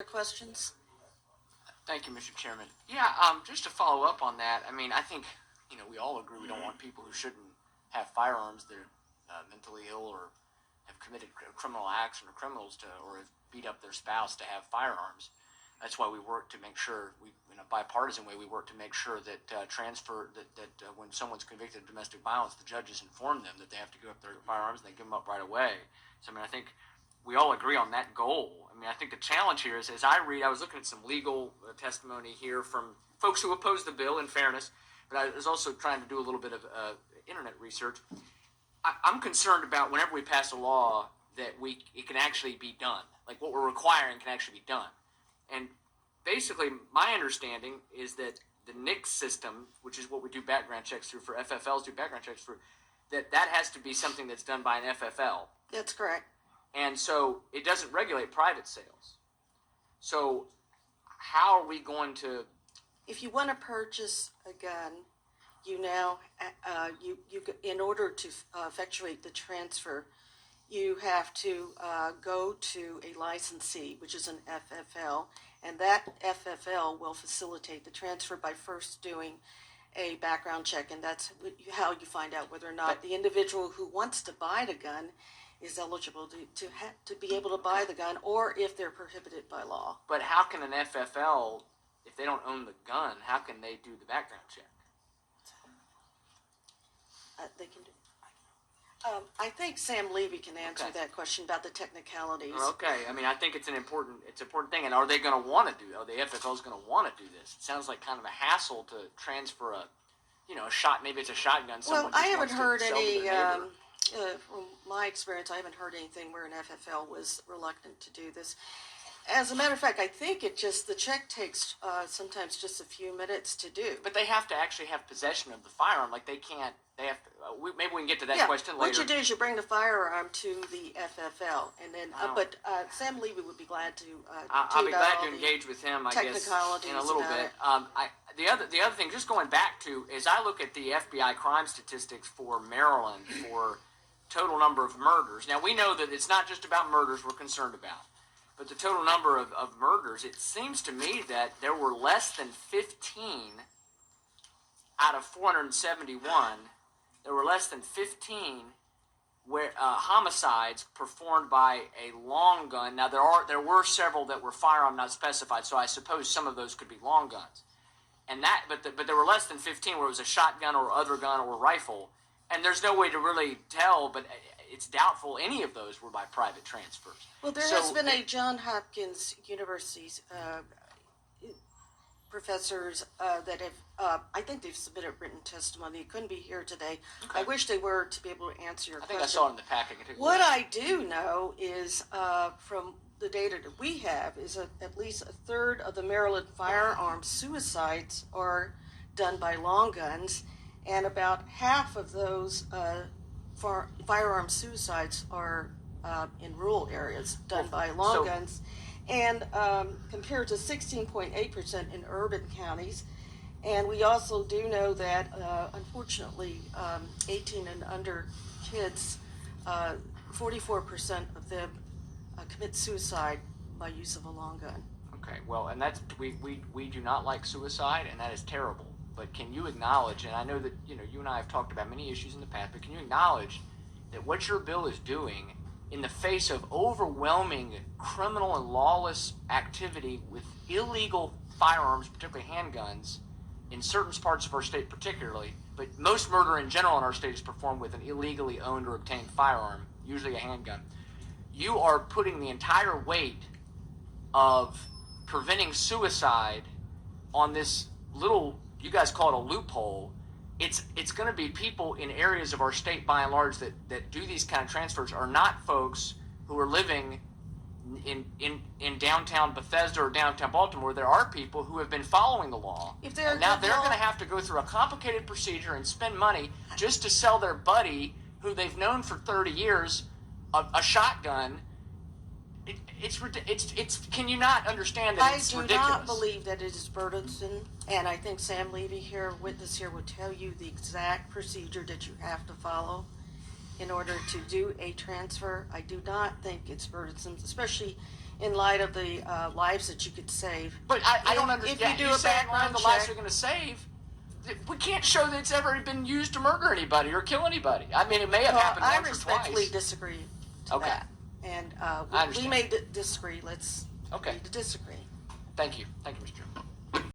Questions? Thank you, Mr. Chairman. Yeah, just to follow up on that, I mean, I think, we all agree we don't want people who shouldn't have firearms that are mentally ill or have committed criminal acts or criminals or have beat up their spouse to have firearms. That's why we work to make sure, in a bipartisan way, we work to make sure that when someone's convicted of domestic violence, the judges inform them that they have to give up their firearms and they give them up right away. So, I mean, I think we all agree on that goal. I mean, I think the challenge here is, as I was looking at some legal testimony here from folks who oppose the bill, in fairness, but I was also trying to do a little bit of internet research. I'm concerned about whenever we pass a law that it can actually be done. Like what we're requiring can actually be done. And basically, my understanding is that the NICS system, which is what we do background checks through, for FFLs do background checks through, that has to be something that's done by an FFL. That's correct. And so it doesn't regulate private sales. So how are we going to... If you want to purchase a gun, you now, in order to effectuate the transfer, you have to go to a licensee, which is an FFL, and that FFL will facilitate the transfer by first doing a background check, and that's how you find out whether or not the individual who wants to buy the gun is eligible to be able to buy the gun, or if they're prohibited by law. But how can an FFL, if they don't own the gun, how can they do the background check? They can do. I think Sam Levy can answer that question about the technicalities. Okay, I mean, I think it's an important thing. And are they going to want to do? Are the FFLs going to want to do this? It sounds like kind of a hassle to transfer a shot. Maybe it's a shotgun. Well, I haven't heard any. From my experience, I haven't heard anything where an FFL was reluctant to do this. As a matter of fact, I think the check takes sometimes just a few minutes to do. But they have to actually have possession of the firearm. Like they can't. They have to. Maybe we can get to that question later. What you do is you bring the firearm to the FFL, and then. But Sam Levy would be glad to. I'll be glad to engage with him. I guess in a little bit. The other thing, just going back to, as I look at the FBI crime statistics for Maryland for total number of murders. Now we know that it's not just about murders we're concerned about. But the total number of murders, it seems to me that there were less than 15 out of 471. There were less than 15 homicides performed by a long gun. Now there were several that were firearm not specified, so I suppose some of those could be long guns. And but there were less than 15 where it was a shotgun or other gun or rifle, and there's no way to really tell. But it's doubtful any of those were by private transfers. Well, there has been a Johns Hopkins University's professors that have, I think they've submitted written testimony. They couldn't be here today. Okay. I wish they were to be able to answer your question. I think I saw it in the packet. What I do know is from the data that we have is at least a third of the Maryland firearm suicides are done by long guns, and about half of those firearm suicides are in rural areas done by long guns, and compared to 16.8% in urban counties. And we also do know that, unfortunately, 18 and under kids, 44% of them commit suicide by use of a long gun. Okay, well, and that's we do not like suicide, and that is terrible. But can you acknowledge, and I know that you and I have talked about many issues in the past, but can you acknowledge that what your bill is doing in the face of overwhelming criminal and lawless activity with illegal firearms, particularly handguns, in certain parts of our state particularly, but most murder in general in our state is performed with an illegally owned or obtained firearm, usually a handgun. You are putting the entire weight of preventing suicide on this little, you guys call it a loophole. It's going to be people in areas of our state, by and large, that do these kind of transfers are not folks who are living in downtown Bethesda or downtown Baltimore. There are people who have been following the law. Now they're going to have to go through a complicated procedure and spend money just to sell their buddy, who they've known for 30 years, a shotgun. It's. Can you not understand that it's ridiculous? I do not believe that it is burdensome, and I think Sam Levy here, witness here, will tell you the exact procedure that you have to follow in order to do a transfer. I do not think it's burdensome, especially in light of the lives that you could save. But I don't If understand. you do You a say in line background the lives check- are going to save. We can't show that it's ever been used to murder anybody or kill anybody. I mean, it may have Well, happened I once or respectfully twice. disagree to Okay. that. And I we understand. may disagree. Let's Okay. agree to disagree. Thank you. Thank you, Mr. Chairman.